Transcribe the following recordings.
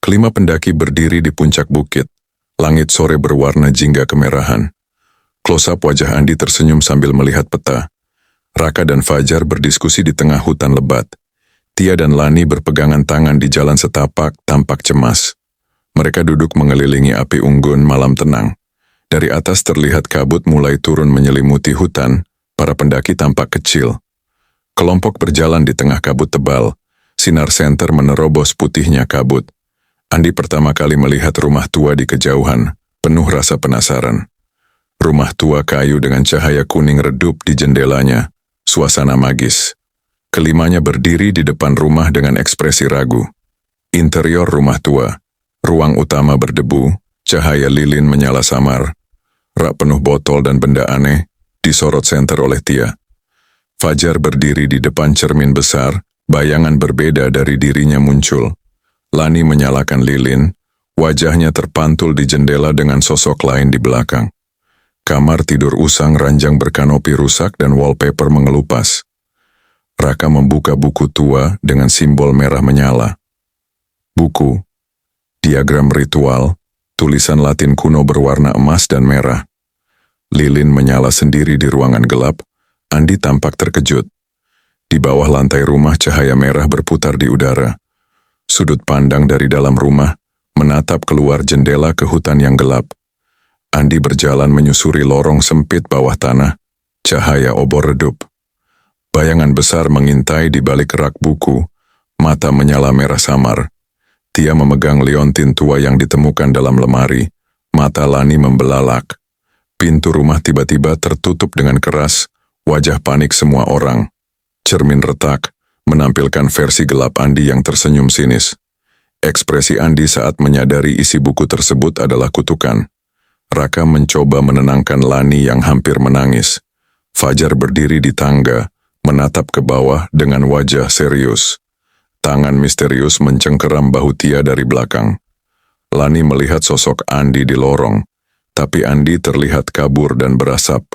Kelima pendaki berdiri di puncak bukit. Langit sore berwarna jingga kemerahan. Close-up wajah Andi tersenyum sambil melihat peta. Raka dan Fajar berdiskusi di tengah hutan lebat. Tia dan Lani berpegangan tangan di jalan setapak tampak cemas. Mereka duduk mengelilingi api unggun malam tenang. Dari atas terlihat kabut mulai turun menyelimuti hutan, para pendaki tampak kecil. Kelompok berjalan di tengah kabut tebal, sinar senter menerobos putihnya kabut. Andi pertama kali melihat rumah tua di kejauhan, penuh rasa penasaran. Rumah tua kayu dengan cahaya kuning redup di jendelanya, suasana magis. Kelimanya berdiri di depan rumah dengan ekspresi ragu. Interior rumah tua, ruang utama berdebu, cahaya lilin menyala samar. Rak penuh botol dan benda aneh, disorot senter oleh Tia. Fajar berdiri di depan cermin besar, bayangan berbeda dari dirinya muncul. Lani menyalakan lilin, wajahnya terpantul di jendela dengan sosok lain di belakang. Kamar tidur usang ranjang berkanopi rusak dan wallpaper mengelupas. Raka membuka buku tua dengan simbol merah menyala. Buku, diagram ritual, tulisan Latin kuno berwarna emas dan merah. Lilin menyala sendiri di ruangan gelap. Andi tampak terkejut. Di bawah lantai rumah cahaya merah berputar di udara. Sudut pandang dari dalam rumah menatap keluar jendela ke hutan yang gelap. Andi berjalan menyusuri lorong sempit bawah tanah, cahaya obor redup. Bayangan besar mengintai di balik rak buku, mata menyala merah samar. Tia memegang liontin tua yang ditemukan dalam lemari, mata Lani membelalak. Pintu rumah tiba-tiba tertutup dengan keras, wajah panik semua orang. Cermin retak, menampilkan versi gelap Andi yang tersenyum sinis. Ekspresi Andi saat menyadari isi buku tersebut adalah kutukan. Raka mencoba menenangkan Lani yang hampir menangis. Fajar berdiri di tangga, menatap ke bawah dengan wajah serius. Tangan misterius mencengkeram bahu Tia dari belakang. Lani melihat sosok Andi di lorong, tapi Andi terlihat kabur dan berasap.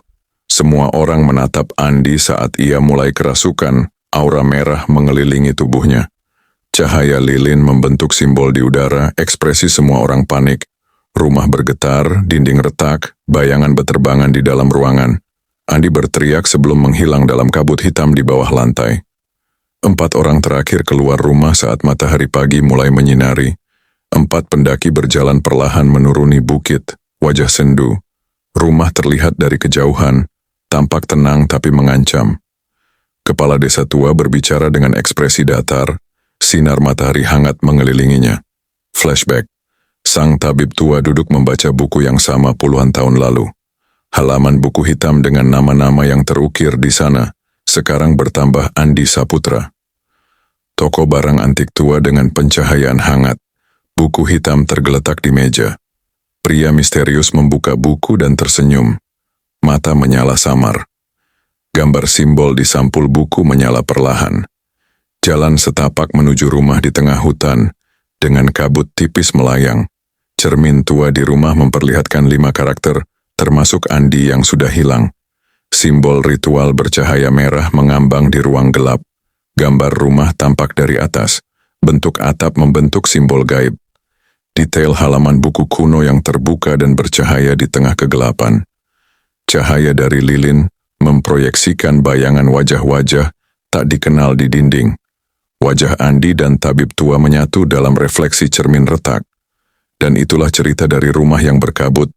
Semua orang menatap Andi saat ia mulai kerasukan, aura merah mengelilingi tubuhnya. Cahaya lilin membentuk simbol di udara, ekspresi semua orang panik. Rumah bergetar, dinding retak, bayangan beterbangan di dalam ruangan. Andi berteriak sebelum menghilang dalam kabut hitam di bawah lantai. 4 orang terakhir keluar rumah saat matahari pagi mulai menyinari. 4 pendaki berjalan perlahan menuruni bukit, wajah sendu. Rumah terlihat dari kejauhan, tampak tenang tapi mengancam. Kepala desa tua berbicara dengan ekspresi datar, sinar matahari hangat mengelilinginya. Flashback. Sang tabib tua duduk membaca buku yang sama puluhan tahun lalu. Halaman buku hitam dengan nama-nama yang terukir di sana, sekarang bertambah Andi Saputra. Toko barang antik tua dengan pencahayaan hangat. Buku hitam tergeletak di meja. Pria misterius membuka buku dan tersenyum. Mata menyala samar. Gambar simbol di sampul buku menyala perlahan. Jalan setapak menuju rumah di tengah hutan, dengan kabut tipis melayang. Cermin tua di rumah memperlihatkan 5 karakter, termasuk Andi yang sudah hilang. Simbol ritual bercahaya merah mengambang di ruang gelap. Gambar rumah tampak dari atas. Bentuk atap membentuk simbol gaib. Detail halaman buku kuno yang terbuka dan bercahaya di tengah kegelapan. Cahaya dari lilin memproyeksikan bayangan wajah-wajah tak dikenal di dinding. Wajah Andi dan tabib tua menyatu dalam refleksi cermin retak. Dan itulah cerita dari rumah yang berkabut,